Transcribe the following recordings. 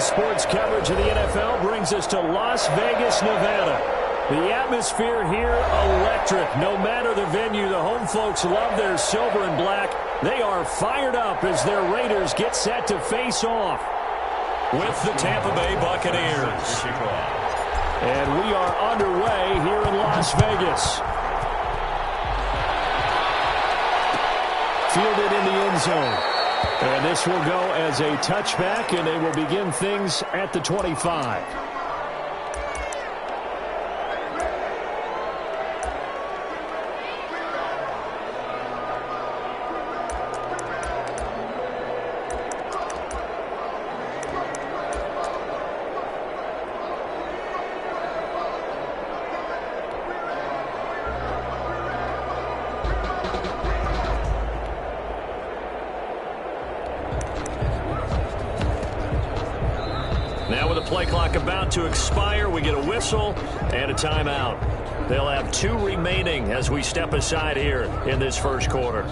sports coverage of the NFL brings us to Las Vegas, Nevada. The atmosphere here, electric. No matter the venue, the home folks love their silver and black. They are fired up as their Raiders get set to face off with the Tampa Bay Buccaneers. And we are underway here in Las Vegas. Fielded in the end zone. And this will go as a touchback, and they will begin things at the 25. Now with the play clock about to expire, we get a whistle and a timeout. They'll have 2 remaining as we step aside here in this first quarter.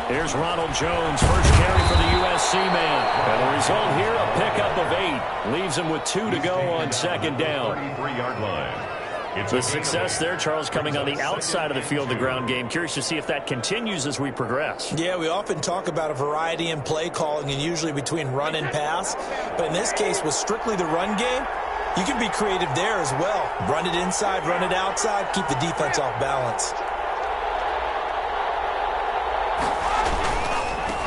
Here's Ronald Jones, first carry for the USC man. And the result here, a pickup of 8. Leaves him with 2 to go on second down. 33-yard line. The success there, Charles, coming on the outside of the field, the ground game. Curious to see if that continues as we progress. Yeah, we often talk about a variety in play calling and usually between run and pass. But in this case, with strictly the run game, you can be creative there as well. Run it inside, run it outside, keep the defense off balance.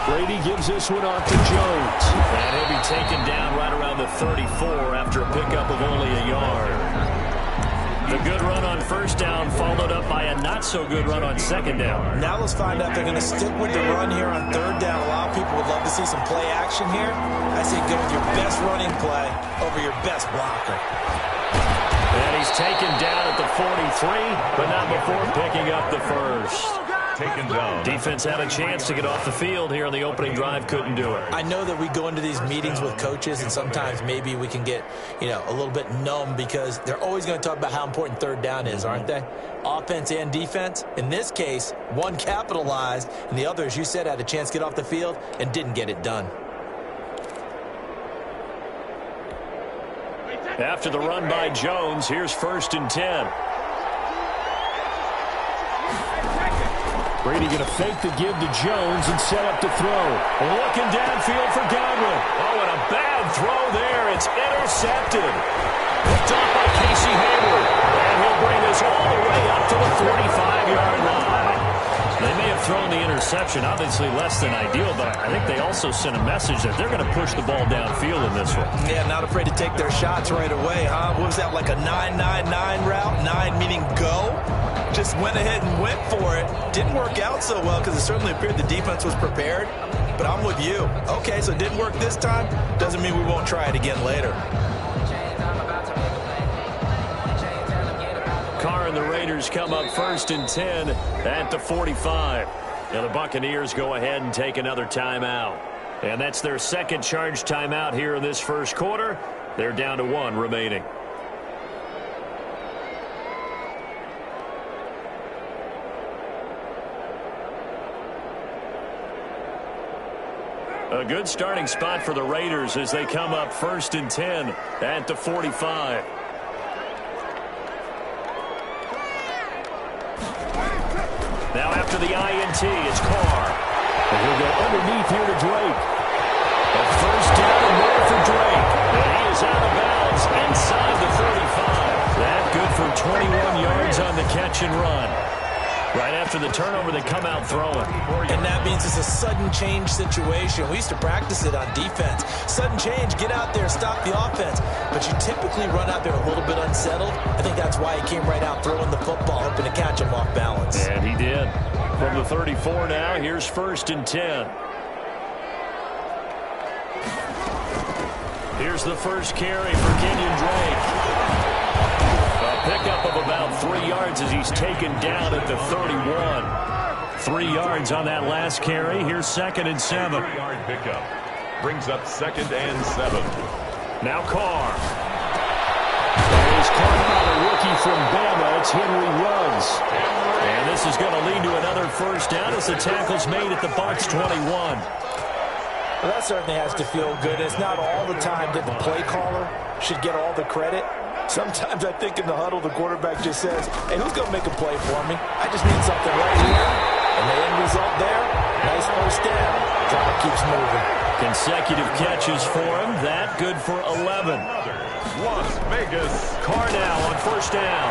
Brady gives this one off to Jones. And he'll be taken down right around the 34 after a pickup of only a yard. The good run on first down followed up by a not-so-good run on second down. Now let's find out if they're going to stick with the run here on third down. A lot of people would love to see some play action here. I say go with your best running play over your best blocker. And he's taken down at the 43, but not before picking up the first. Taken down. Defense had a chance to get off the field here on the opening drive, couldn't do it. I know that we go into these meetings with coaches, and sometimes maybe we can get, a little bit numb because they're always going to talk about how important third down is, aren't they? Offense and defense. In this case, one capitalized, and the other, as you said, had a chance to get off the field and didn't get it done. After the run by Jones, here's 1st and 10. Brady going to fake the give to Jones and set up to throw. Looking downfield for Godwin. Oh, and a bad throw there. It's intercepted. Picked off by Casey Hayward. And he'll bring this all the way up to the 45-yard line. They may have thrown the interception, obviously less than ideal, but I think they also sent a message that they're going to push the ball downfield in this one. Yeah, not afraid to take their shots right away, huh? What was that, like a 9-9-9 route? 9 meaning go? Just went ahead and went for it. Didn't work out so well because it certainly appeared the defense was prepared. But I'm with you. Okay, so it didn't work this time. Doesn't mean we won't try it again later. Carr and the Raiders come up 1st and 10 at the 45. Now the Buccaneers go ahead and take another timeout. And that's their second charge timeout here in this first quarter. They're down to 1 remaining. A good starting spot for the Raiders as they come up 1st and 10 at the 45. Now after the INT, it's Carr. And he'll go underneath here to Drake. A first down and more for Drake. And he is out of bounds inside the 35. That good for 21 yards on the catch and run. Right after the turnover, they come out throwing. And that means it's a sudden change situation. We used to practice it on defense. Sudden change, get out there, stop the offense. But you typically run out there a little bit unsettled. I think that's why he came right out throwing the football, hoping to catch him off balance. And he did. From the 34 now, here's 1st and 10. Here's the first carry for Kenyon Drake. A Pickup of about 3 yards as he's taken down at the 31. 3 yards on that last carry. Here's 2nd and 7. 3-yard pickup. Brings up 2nd and 7. Now Carr. That is caught by the rookie from Bama. It's Henry Ruggs. And this is going to lead to another first down as the tackle's made at the Bucs 21. Well, that certainly has to feel good. It's not all the time that the play caller should get all the credit. Sometimes I think in the huddle, the quarterback just says, hey, who's going to make a play for me? I just need something right here. And the end result there, nice first down. Drive keeps moving. Consecutive catches for him. That good for 11. Las Vegas. Carr now on first down.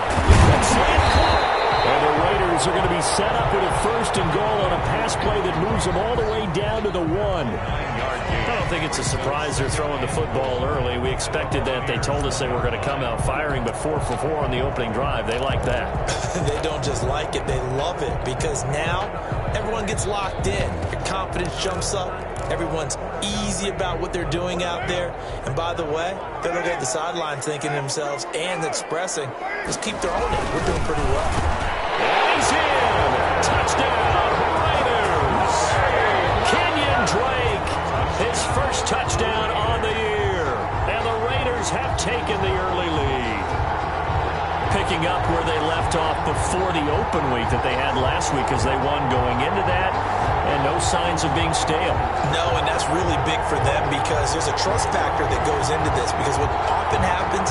And the Raiders are going to be set up with a 1st and goal on a pass play that moves them all the way down to the 1. I don't think it's a surprise they're throwing the football early. We expected that. They told us they were going to come out firing, but 4 for 4 on the opening drive. They like that. They don't just like it, they love it, because now everyone gets locked in. Your confidence jumps up. Everyone's easy about what they're doing out there. And by the way, they're looking at the sideline thinking to themselves and expressing, let's keep their own in. We're doing pretty well. And he's in. Touchdown, Raiders. Kenyon Drake, his first touchdown on the year. And the Raiders have taken the early lead. Picking up where they left off before the open week that they had last week as they won going into that. And no signs of being stale. No, and that's really big for them because there's a trust factor that goes into this. Because what often happens,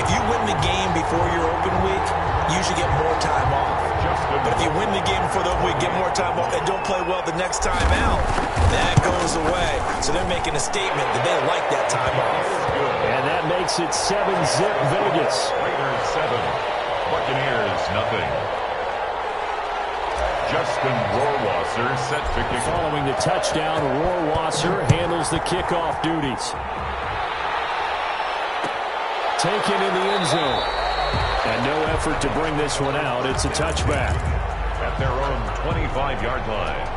if you win the game before your open week, you usually get more time off. But if you win the game before the open week, get more time off, and don't play well the next time out, that goes away. So they're making a statement that they like that time off. And that makes it 7-zip Vegas. Raiders 7. Buccaneers nothing. Justin Rohrwasser set to kick off. Following the touchdown, Rohrwasser handles the kickoff duties. Taken in the end zone. And no effort to bring this one out. It's a touchback. At their own 25-yard line.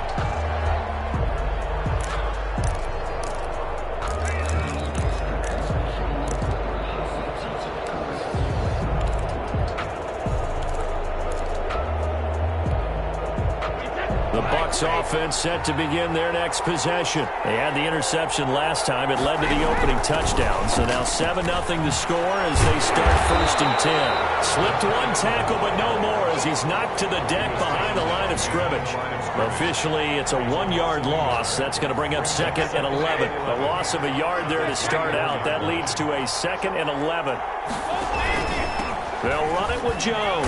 The Bucs offense set to begin their next possession. They had the interception last time. It led to the opening touchdown. So now 7-0 to score as they start 1st and 10. Slipped one tackle, but no more as he's knocked to the deck behind the line of scrimmage. Officially, it's a 1-yard loss. That's going to bring up 2nd and 11. A loss of a yard there to start out. That leads to a 2nd and 11. They'll run it with Jones.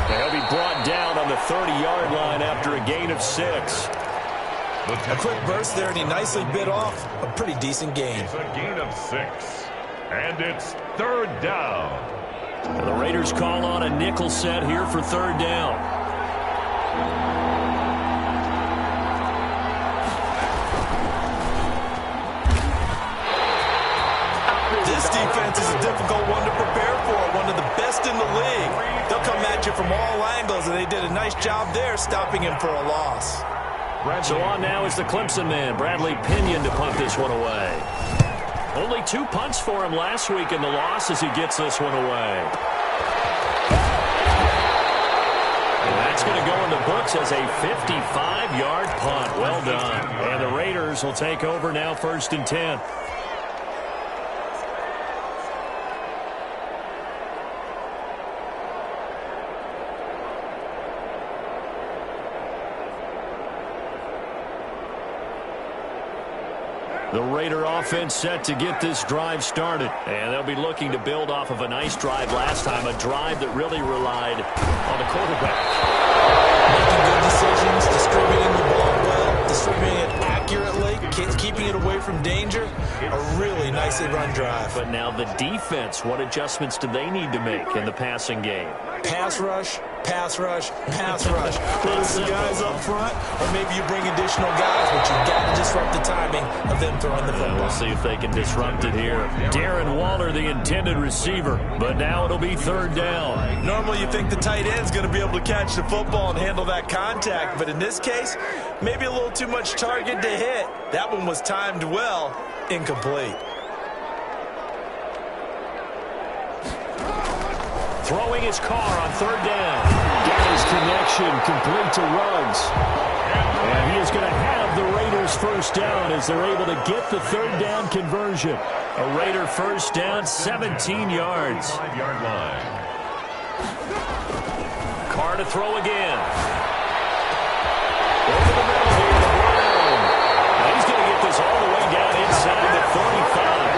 They'll be brought down on the 30-yard line after a gain of 6. A quick burst there, and he nicely bit off a pretty decent gain. It's a gain of 6. And it's 3rd down. And the Raiders call on a nickel set here for 3rd down. This defense is a difficult one to prepare for, one of the best in the league. They'll come at you from all angles, and they did a nice job there stopping him for a loss. So on now is the Clemson man, Bradley Pinion, to punt this one away. Only 2 punts for him last week in the loss as he gets this one away. And that's going to go in the books as a 55-yard punt. Well done. And the Raiders will take over now 1st and 10. The Raider offense set to get this drive started. And they'll be looking to build off of a nice drive last time, a drive that really relied on the quarterback. Making good decisions, distributing the ball well, distributing it accurately, keeping it away from danger. A really nicely run drive. But now the defense, what adjustments do they need to make in the passing game? Pass rush, pass rush, pass rush. Whether it's the guys up front, or maybe you bring additional guys, but you've got to disrupt the timing of them throwing the football. We'll see if they can disrupt it here. Darren Waller, the intended receiver, but now it'll be 3rd down. Normally you think the tight end's going to be able to catch the football and handle that contact, but in this case, maybe a little too much target to hit. That one was timed well, incomplete. Throwing his car on third down. Got his connection complete to Ruggs. And he is going to have the Raiders first down as they're able to get the third down conversion. A Raider first down, 17 yards. 5-yard line. Carr to throw again. Over the middle here to Brown. And he's going to get this all the way down inside the 35.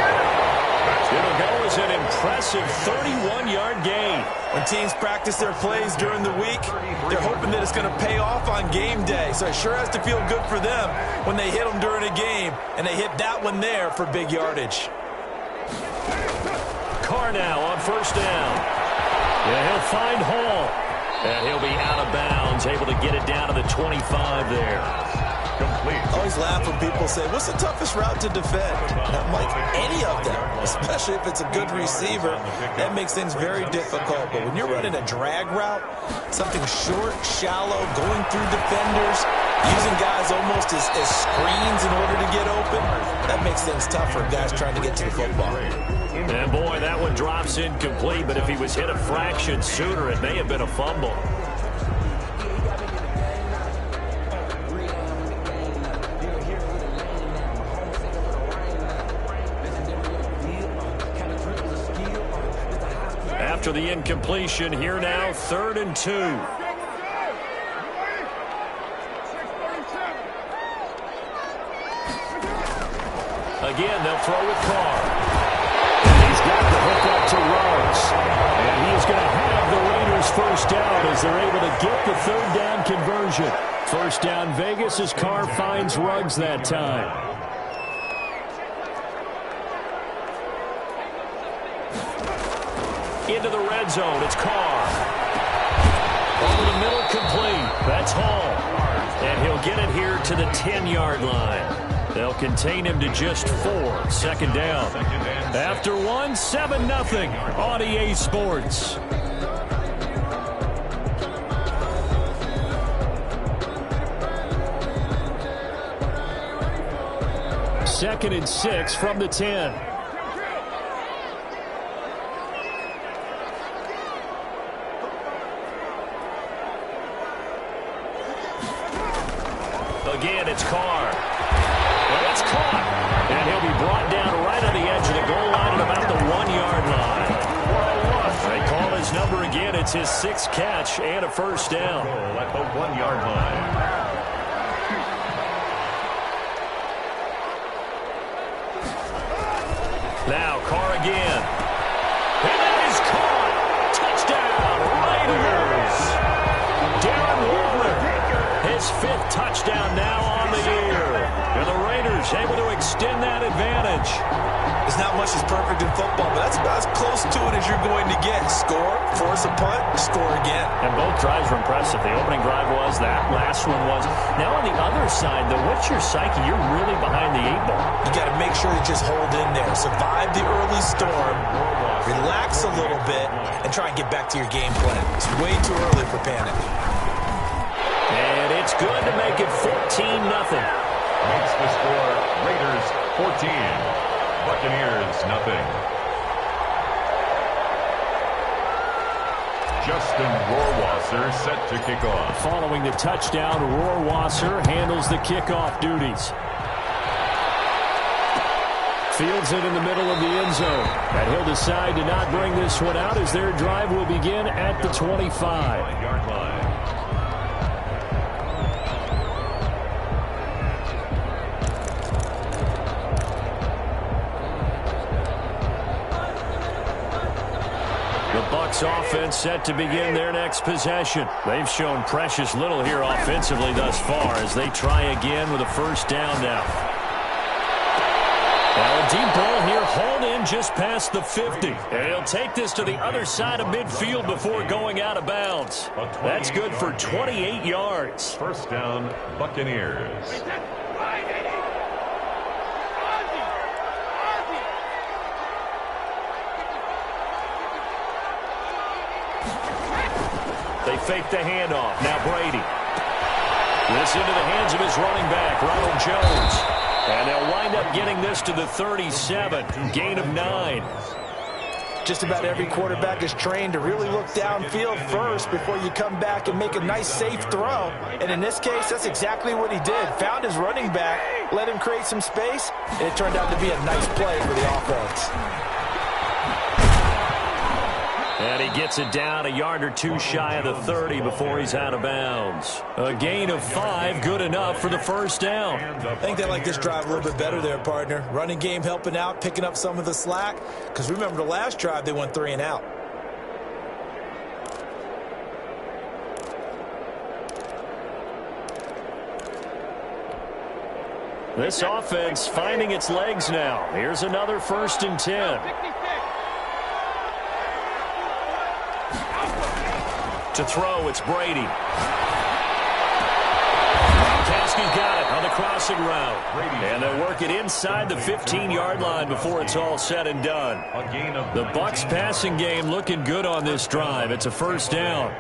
It'll go as an impressive 31-yard gain. When teams practice their plays during the week, they're hoping that it's going to pay off on game day. So it sure has to feel good for them when they hit them during a game, and they hit that one there for big yardage. Carr now on first down. Yeah, he'll find Hall. And he'll be out of bounds, able to get it down to the 25 there. Complete. I always laugh when people say, what's the toughest route to defend? And I'm like, any of them, especially if it's a good receiver. That makes things very difficult. But when you're running a drag route, something short, shallow, going through defenders, using guys almost as screens in order to get open, that makes things tough for guys trying to get to the football. And boy, that one drops incomplete, but if he was hit a fraction sooner, it may have been a fumble. After the incompletion, here now, 3rd and 2. Again, they'll throw with Carr. He's got the hook up to Ruggs. And he is going to have the Raiders first down as they're able to get the third down conversion. First down Vegas as Carr finds Ruggs that time. Into the red zone, it's Carr. Over the middle, complete. That's Hall. And he'll get it here to the 10-yard line. They'll contain him to just 4. Second down. After 1, 7-0 on EA Sports. Second and 6 from the 10. Again, it's Carr. Well, it's caught. And he'll be brought down right on the edge of the goal line at about the 1-yard line. They call his number again. It's his 6th catch and a first down. Goal at the 1-yard line. Now Carr again. And that is caught. Touchdown, Raiders. Darren Waller, his 5th touchdown now on the year. And the Raiders able to extend that advantage. There's not much that's perfect in football, but that's about as close to it as you're going to get. Score, force a punt, score again. And both drives were impressive. The opening drive was, that last one was. Now on the other side, though, what's your psyche? You're really behind the 8 ball. You got to make sure you just hold in there. Survive the early storm, relax a little bit, and try and get back to your game plan. It's way too early for panic. And it's good to make it 14-0. Makes the score Raiders 14, Buccaneers nothing. Justin Rohrwasser set to kick off. Following the touchdown, Rohrwasser handles the kickoff duties. Fields it in the middle of the end zone. And he'll decide to not bring this one out as their drive will begin at the 25. 1-yard line. Bucs offense set to begin their next possession. They've shown precious little here offensively thus far as they try again with a first down now. Well, a deep ball here, hauled in just past the 50. And he'll take this to the other side of midfield before going out of bounds. That's good for 28 yards. First down, Buccaneers. They fake the handoff. Now Brady. This into the hands of his running back, Ronald Jones. And they'll wind up getting this to the 37. Gain of 9. Just about every quarterback is trained to really look downfield first before you come back and make a nice, safe throw. And in this case, that's exactly what he did. Found his running back, let him create some space, and it turned out to be a nice play for the offense. And he gets it down a yard or two shy of the 30 before he's out of bounds. A gain of 5, good enough for the first down. I think they like this drive a little bit better there, partner. Running game helping out, picking up some of the slack. Because remember, the last drive, they went 3 and out. This offense finding its legs now. Here's another 1st and 10. To throw, it's Brady. Gronkowski's got it on the crossing route. And they'll work it inside the 15-yard line before it's all said and done. The Bucs passing game looking good on this drive. It's a 1st down.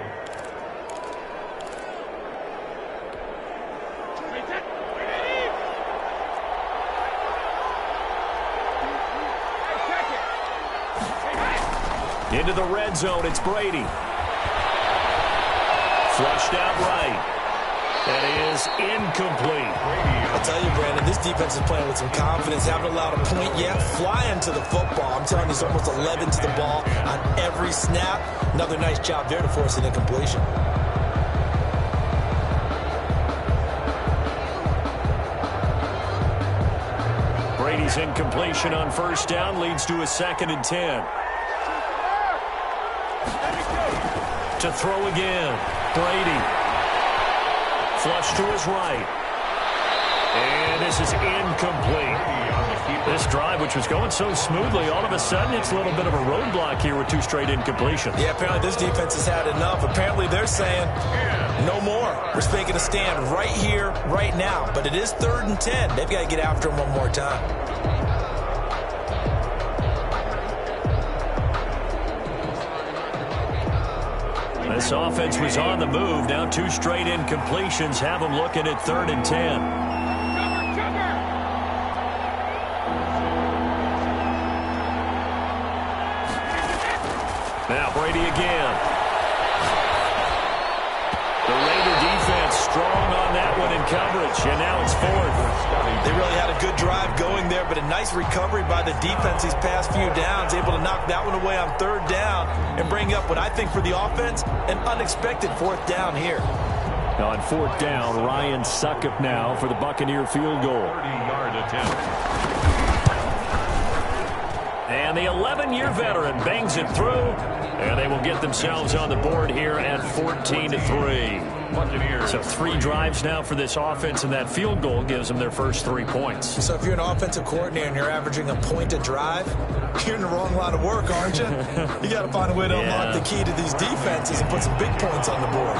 Into the red zone, it's Brady. Flushed out right. That is incomplete. I'll tell you, Brandon, this defense is playing with some confidence. Haven't allowed a point yet. Flying to the football. I'm telling you, it's almost 11 to the ball on every snap. Another nice job there to force an incompletion. Brady's incompletion on 1st down leads to a 2nd and 10. To throw again. Brady. Flush to his right. And this is incomplete. This drive, which was going so smoothly, all of a sudden it's a little bit of a roadblock here with 2 straight incompletions. Yeah, apparently this defense has had enough. Apparently they're saying, no more. We're making a stand right here, right now. But it is 3rd and 10. They've got to get after him one more time. This offense was on the move. Now 2 straight incompletions have them looking at 3rd and 10. Now Brady again. The Raider defense strong on that one in coverage, and now it's 4th. They really had a good drive going there, but a nice recovery by the defense these past few downs, able to knock that one away on 3rd down and bring up what I think for the offense, an unexpected 4th down here. On 4th down, Ryan Succop now for the Buccaneer field goal. 30-yard attempt. And the 11-year veteran bangs it through, and they will get themselves on the board here at 14-3. So 3 drives now for this offense, and that field goal gives them their first 3 points. So if you're an offensive coordinator and you're averaging a point a drive, you're in the wrong line of work, aren't you? You got to find a way to unlock the key to these defenses and put some big points on the board.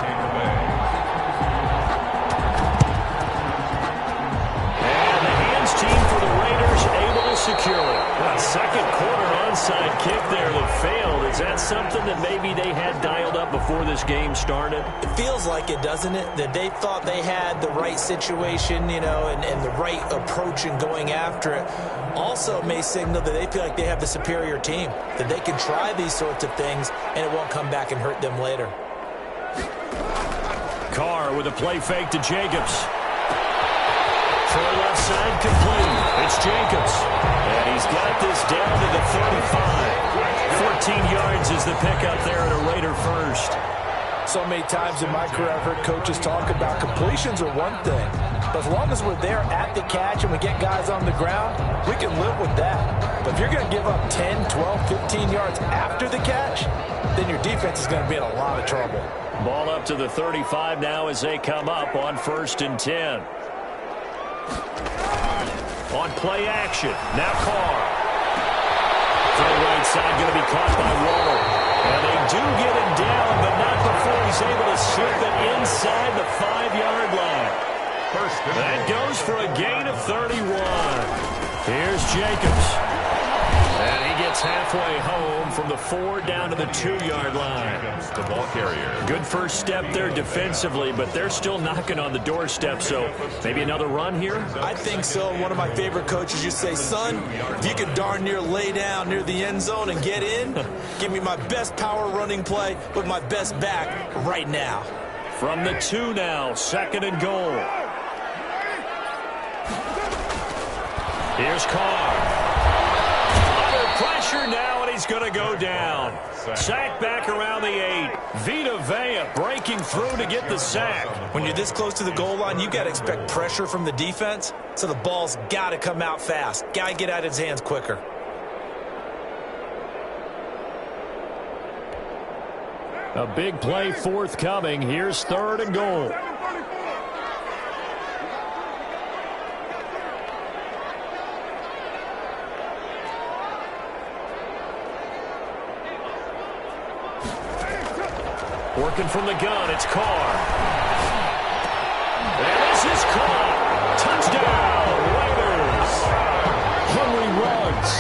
And the hands team for the Raiders able to secure it. A 2nd quarter onside kick there that failed. Is that something that maybe they had dialed up before this game started? It feels like it, doesn't it? That they thought they had the right situation, you know, and the right approach in going after it. Also may signal that they feel like they have the superior team, that they can try these sorts of things and it won't come back and hurt them later. Carr with a play fake to Jacobs. Throw left side complete. It's Jacobs. And he's got this down to the 35. 14 yards is the pickup there at a Raider first. So many times in my career I've heard coaches talk about completions are one thing. But as long as we're there at the catch and we get guys on the ground, we can live with that. But if you're going to give up 10, 12, 15 yards after the catch, then your defense is going to be in a lot of trouble. Ball up to the 35 now as they come up on 1st and 10. On play action, now Carr. To the right side, going to be caught by Waddle. And they do get him down, but not before he's able to slip it inside the 5-yard line. That goes for a gain of 31. Here's Jacobs. And he gets It's halfway home from the 4 down to the 2-yard line. The ball carrier. Good first step there defensively, but they're still knocking on the doorstep, so maybe another run here? I think so. One of my favorite coaches used to say, son, if you could darn near lay down near the end zone and get in, give me my best power running play with my best back right now. From the 2 now, 2nd and goal. Here's Carr. Under pressure now, and he's going to go down. Sack back around the 8. Vita Vea breaking through to get the sack. When you're this close to the goal line, you got to expect pressure from the defense, so the ball's got to come out fast. Got to get out of his hands quicker. A big play forthcoming. Here's 3rd and goal. Working from the gun, it's Carr. And this is caught. Touchdown, Raiders. Henry Ruggs,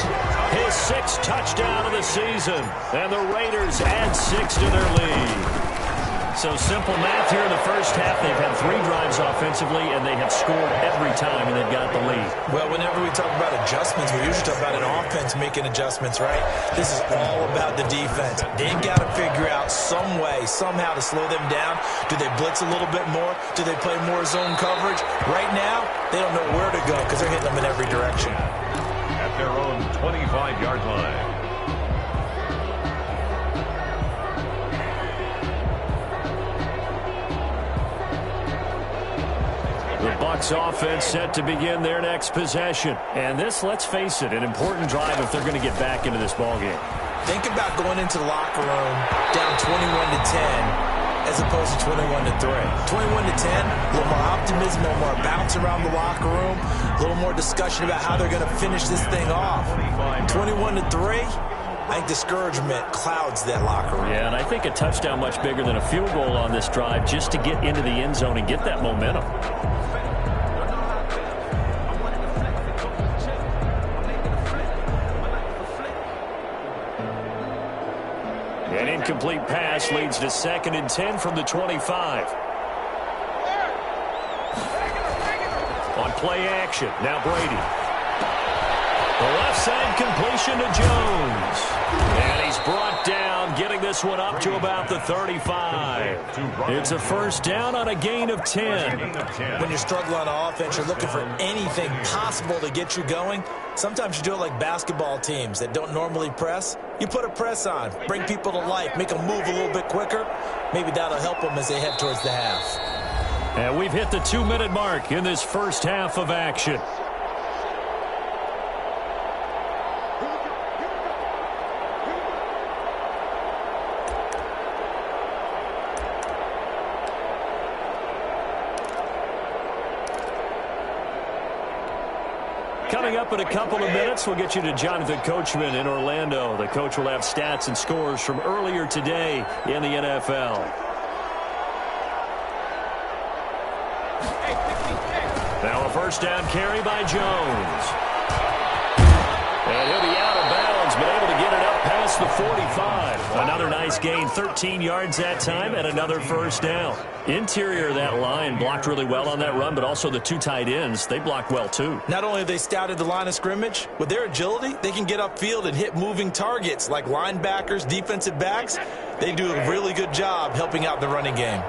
his 6th touchdown of the season. And the Raiders add 6 to their lead. So simple math here in the first half. They've had 3 drives offensively, and they have scored every time, and they've got the lead. Well, whenever we talk about adjustments, we usually talk about an offense making adjustments, right? This is all about the defense. They've got to figure out some way, somehow to slow them down. Do they blitz a little bit more? Do they play more zone coverage? Right now, they don't know where to go because they're hitting them in every direction. At their own 25-yard line. The Bucs offense set to begin their next possession. And this, let's face it, an important drive if they're going to get back into this ballgame. Think about going into the locker room down 21-10 as opposed to 21-3. 21-10, a little more optimism, a little more bounce around the locker room, a little more discussion about how they're going to finish this thing off. 21-3, I think discouragement clouds that locker room. Yeah, and I think a touchdown much bigger than a field goal on this drive just to get into the end zone and get that momentum. An incomplete pass leads to 2nd and 10 from the 25. On play action, now Brady. The left side completion to Jones. And he's brought down, getting this one up to about the 35. It's a first down on a gain of 10. When you're struggling on offense, you're looking for anything possible to get you going. Sometimes you do it like basketball teams that don't normally press. You put a press on, bring people to life, make them move a little bit quicker. Maybe that'll help them as they head towards the half. And we've hit the 2-minute mark in this first half of action. Coming up in a couple of minutes, we'll get you to Jonathan Coachman in Orlando. The coach will have stats and scores from earlier today in the NFL. Now a first down carry by Jones. And he'll be out of bounds, but able to get it up past the 45. Another nice gain, 13 yards that time, and another first down. Interior of that line blocked really well on that run, but also the 2 tight ends, they blocked well too. Not only have they scouted the line of scrimmage, with their agility, they can get upfield and hit moving targets like linebackers, defensive backs. They do a really good job helping out the running game.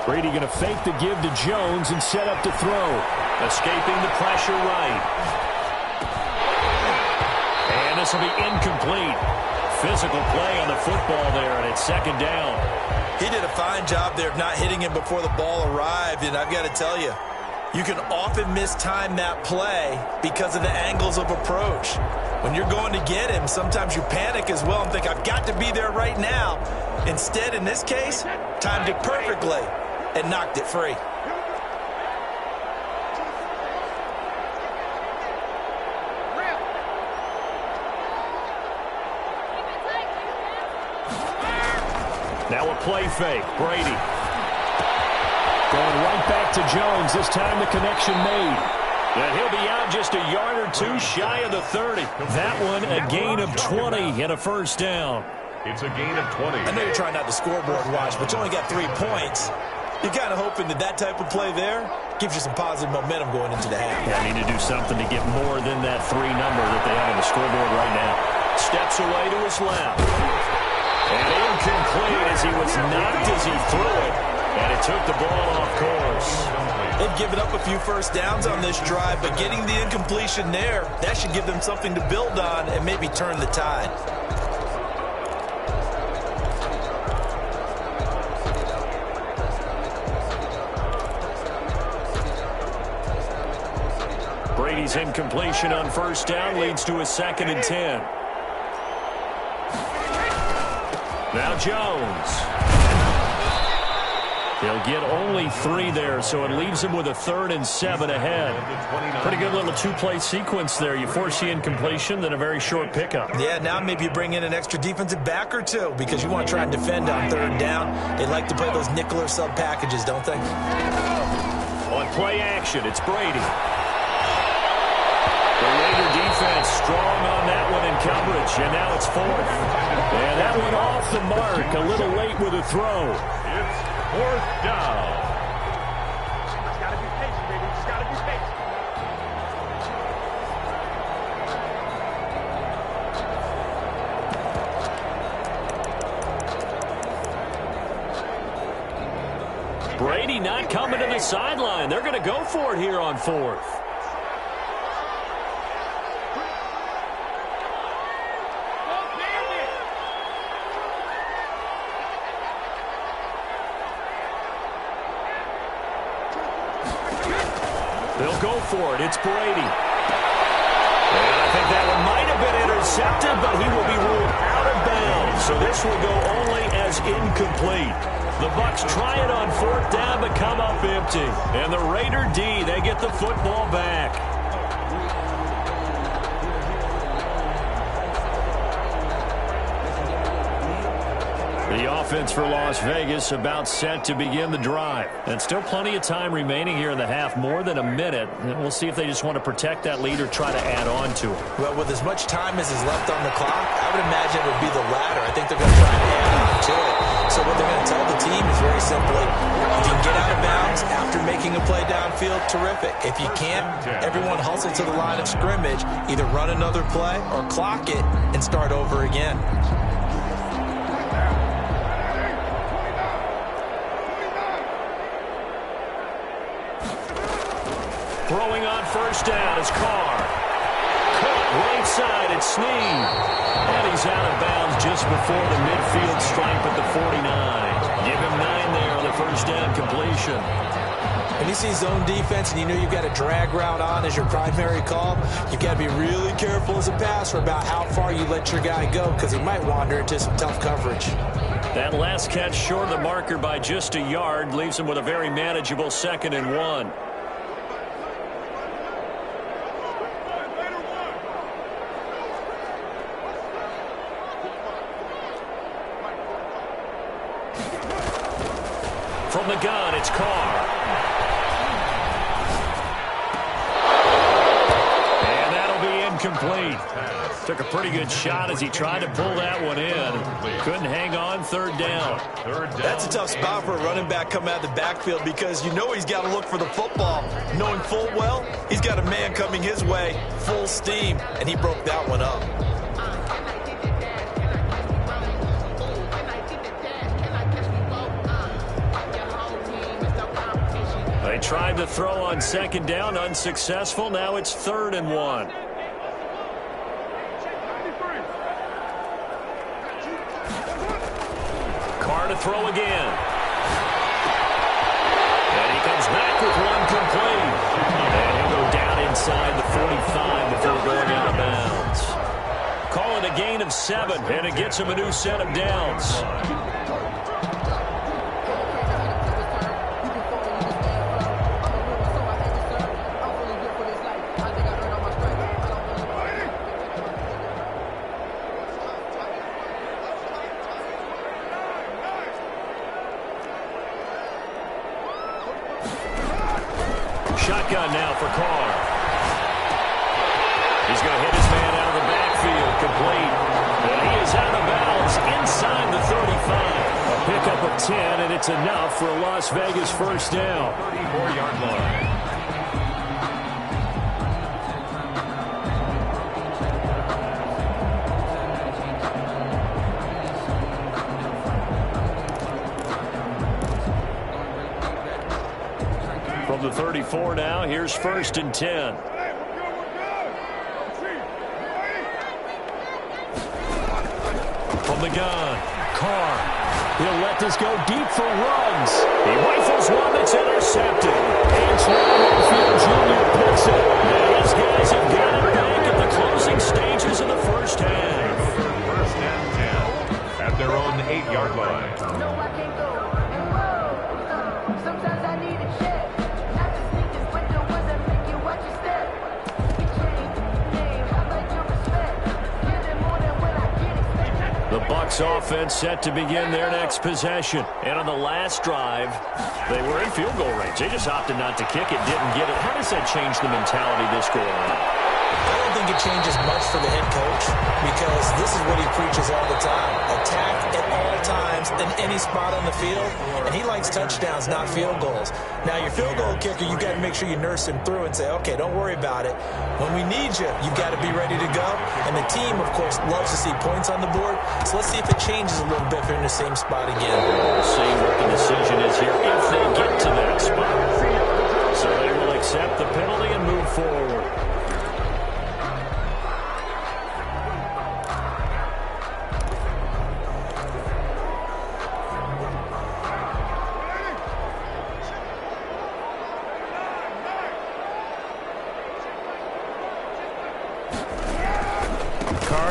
Brady going to fake the give to Jones and set up to throw. Escaping the pressure right. And this will be incomplete. Physical play on the football there, and it's 2nd down. He did a fine job there of not hitting him before the ball arrived, and I've got to tell you, you can often mistime that play because of the angles of approach. When you're going to get him, sometimes you panic as well and think, I've got to be there right now. Instead, in this case, timed it perfectly and knocked it free. Now a play fake. Brady. back to Jones. This time the connection made. And he'll be out just a yard or two shy of the 30. That one a gain of 20 and a first down. It's a gain of 20. I know you're trying not to scoreboard watch, but you only got 3 points. You're kind of hoping that that type of play there gives you some positive momentum going into the half. Yeah, I need to do something to get more than that 3 number that they have on the scoreboard right now. Steps away to his left. And incomplete as he was knocked as he threw it. And it took the ball off course. They've given up a few first downs on this drive, but getting the incompletion there, that should give them something to build on and maybe turn the tide. Brady's incompletion on first down leads to a 2nd and 10. Now Jones. He'll get only 3 there, so it leaves him with a 3rd and 7 ahead. Pretty good little 2-play sequence there. You force the incompletion, then a very short pickup. Yeah, now maybe you bring in an extra defensive back or 2 because you want to try and defend on 3rd down. They like to play those nickel or sub packages, don't they? On play action, it's Brady. The Raider defense strong on that one in coverage, and now it's 4th. And that one off the mark, a little late with a throw. It's 4th down. Just got to be patient, baby. Just got to be patient. Brady not coming to the sideline. They're going to go for it here on 4th. They'll go for it. It's Brady. And I think that one might have been intercepted, but he will be ruled out of bounds. So this will go only as incomplete. The Bucs try it on 4th down, but come up empty. And the Raider D, they get the football back. The offense for Las Vegas about set to begin the drive. And still plenty of time remaining here in the half, more than a minute. And we'll see if they just want to protect that lead or try to add on to it. Well, with as much time as is left on the clock, I would imagine it would be the latter. I think they're going to try and add on to it. So what they're going to tell the team is very simply, if you can get out of bounds after making a play downfield, terrific. If you can't, everyone hustle to the line of scrimmage, either run another play or clock it and start over again. Throwing on first down is Carr. Caught right side at Snead. And he's out of bounds just before the midfield stripe at the 49. Give him 9 there on the first down completion. When you see zone defense and you know you've got a drag route on as your primary call, you've got to be really careful as a passer about how far you let your guy go because he might wander into some tough coverage. That last catch short of the marker by just a yard leaves him with a very manageable 2nd and 1. From the gun, it's Carr. And that'll be incomplete. Took a pretty good shot as he tried to pull that one in. Couldn't hang on, 3rd down. That's a tough spot for a running back coming out of the backfield because you know he's got to look for the football. Knowing full well, he's got a man coming his way, full steam, and he broke that one up. They tried to throw on 2nd down, unsuccessful. Now it's 3rd and 1. Carr to throw again. And he comes back with one complete. And he'll go down inside the 45 before going out of bounds. Call it a gain of 7, and it gets him a new set of downs. shotgun now for Carr. He's going to hit his man out of the backfield, complete. And he is out of bounds inside the 35. A pickup of 10, and it's enough for a Las Vegas first down. 34-yard line. From the 34 now, here's 1st and 10. From the gun, Carr. He'll let this go deep for runs. He rifles one that's intercepted. Antoine Winfield Jr. picks it. And his guys have got it back at the closing stages of the first half. 1st and 10 at their own 8-yard line. No, I can't go. And whoa, sometimes I need a check. Not the sneakers, but the ones that make you watch your step. You change name, how about your respect? Get it more than when I get expected. The Bucs offense set to begin their next possession. And on the last drive, they were in field goal range. They just opted not to kick it, didn't get it. How does that change the mentality this go around? I don't think it changes much for the head coach because this is what he preaches all the time. Attack at all times in any spot on the field, and he likes touchdowns, not field goals. Now, your field goal kicker, you got to make sure you nurse him through and say, okay, don't worry about it. When we need you, you got to be ready to go. And the team, of course, loves to see points on the board. So let's see if it changes a little bit if they're in the same spot again. We'll see what the decision is here if they get to that spot. So they will accept the penalty and move forward.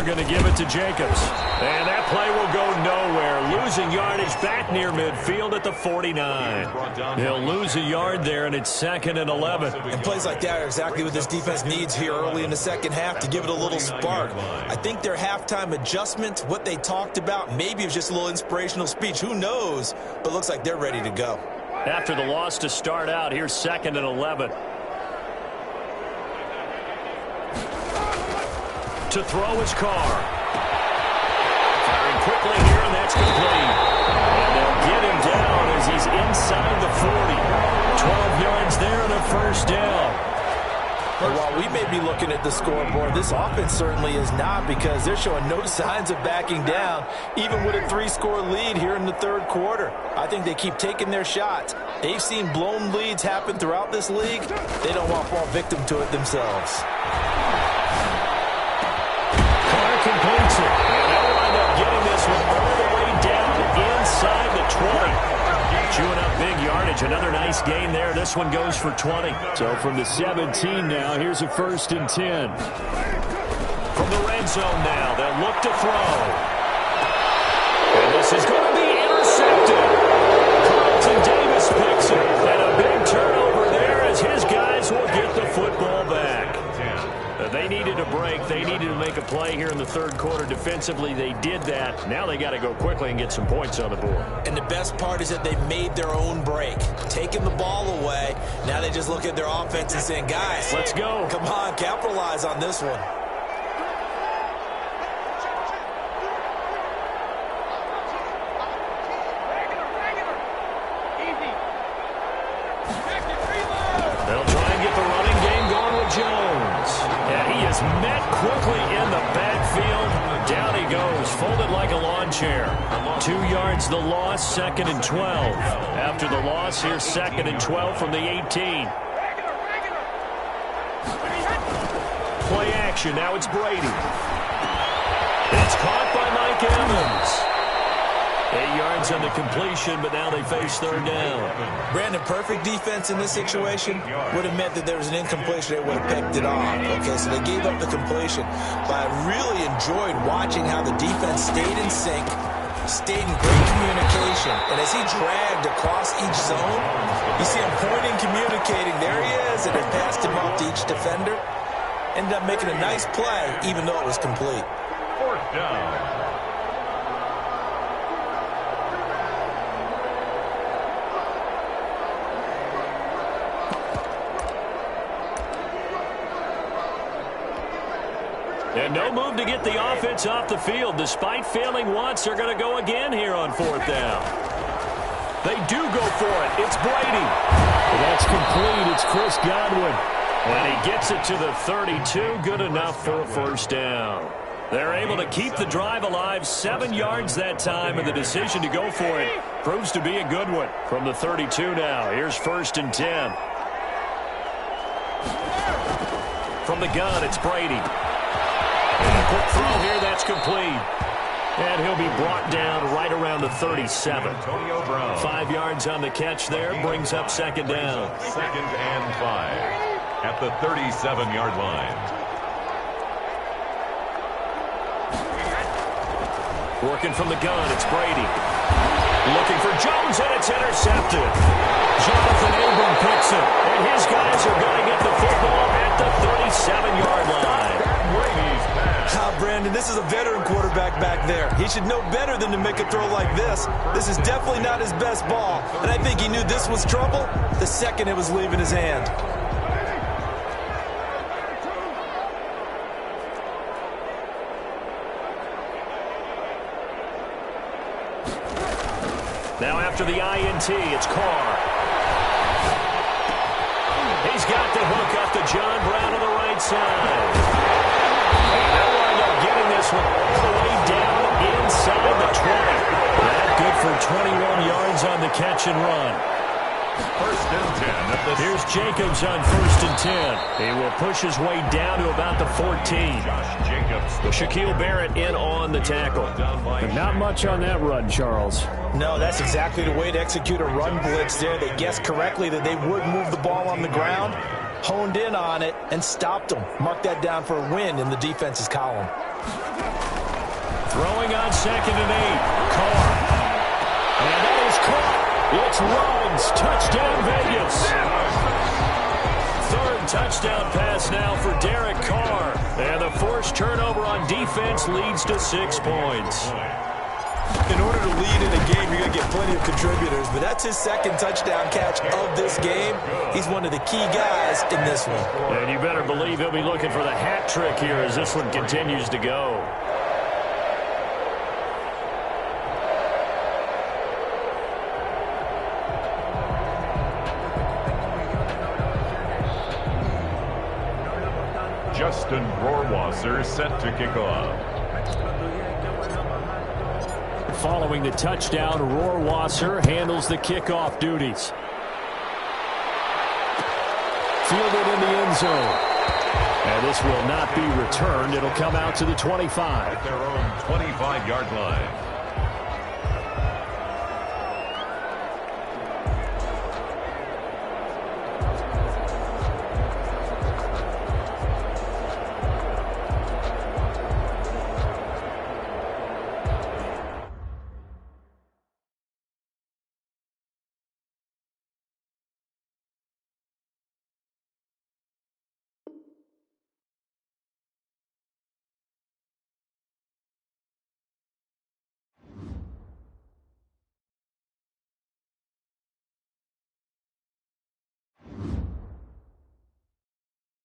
Going to give it to Jacobs. And that play will go nowhere. Losing yardage back near midfield at the 49. He'll lose a yard there, and it's 2nd and 11. And plays like that are exactly what this defense needs here early in the second half to give it a little spark. I think their halftime adjustment, what they talked about, maybe it was just a little inspirational speech. Who knows? But looks like they're ready to go. After the loss to start out, here's 2nd and 11. To throw his Carr. Firing quickly here, and that's complete. And they'll get him down as he's inside the 40. 12 yards there and a first down. And while we may be looking at the scoreboard, this offense certainly is not because they're showing no signs of backing down, even with a 3-score lead here in the third quarter. I think they keep taking their shots. They've seen blown leads happen throughout this league. They don't want to fall victim to it themselves. Completes it. And they'll wind up getting this one all the way down inside the 20. Chewing up big yardage. Another nice gain there. This one goes for 20. So from the 17 now, here's a 1st and 10. From the red zone now, they'll look to throw. And this is going to be intercepted. Carlton Davis picks it. And a big turnover there as his guys will get the football back. They needed a break. They needed to make a play here in the third quarter. Defensively, they did that. Now they got to go quickly and get some points on the board. And the best part is that they made their own break. Taking the ball away. Now they just look at their offense and saying, guys, let's go. Come on, capitalize on this one. They'll try and get the running game going with Jones. And he is met quickly in the backfield. Down he goes, folded like a lawn chair. 2 yards the loss, 2nd and 12. After the loss, here's 2nd and 12 from the 18. Play action, now it's Brady. It's caught by Mike Evans. 8 yards on the completion, but now they face third down. Brandon, perfect defense in this situation would have meant that there was an incompletion. They would have picked it off. Okay, so they gave up the completion. But I really enjoyed watching how the defense stayed in sync, stayed in great communication. And as he dragged across each zone, you see him pointing, communicating. There he is, and it passed him off to each defender. Ended up making a nice play, even though it was complete. 4th down. And no move to get the offense off the field. Despite failing once, they're going to go again here on 4th down. They do go for it. It's Brady. That's complete. It's Chris Godwin. And he gets it to the 32. Good enough for a first down. They're able to keep the drive alive. 7 yards that time, and the decision to go for it proves to be a good one. From the 32 now, here's 1st and 10. From the gun, it's Brady. And a quick throw here, that's complete. And he'll be brought down right around the 37. 5 yards on the catch there, brings up 2nd down. 2nd and 5 at the 37-yard line. Working from the gun, it's Brady. Looking for Jones, and it's intercepted. Jonathan Abram picks it, and his guys are going to get the football at the 37-yard line. Brady's pass. Brandon, this is a veteran quarterback back there. He should know better than to make a throw like this. This is definitely not his best ball, and I think he knew this was trouble the second it was leaving his hand. Now after the INT, it's Carr. He's got the hook up to John Brown on the right side. And they'll wind up getting this one all the way down inside the 20. That good for 21 yards on the catch and run. 1st and 10 at the... Here's Jacobs on 1st and 10. He will push his way down to about the 14. Josh Jacobs. Shaquille Barrett in on the tackle. But not much on that run, Charles. No, that's exactly the way to execute a run blitz there. They guessed correctly that they would move the ball on the ground, honed in on it, and stopped them. Mark that down for a win in the defense's column. Throwing on 2nd and 8. Carr. And that is caught. It's Ruggs. Touchdown, Vegas. 3rd touchdown pass now for Derek Carr. And the forced turnover on defense leads to 6 points. In order to lead in a game, you're going to get plenty of contributors, but that's his 2nd touchdown catch of this game. He's one of the key guys in this one. And you better believe he'll be looking for the hat trick here as this one continues to go. Justin Rohrwasser set to kick off. Following the touchdown, Rohrwasser handles the kickoff duties. Fielded in the end zone. And this will not be returned. It'll come out to the 25. At their own 25-yard line.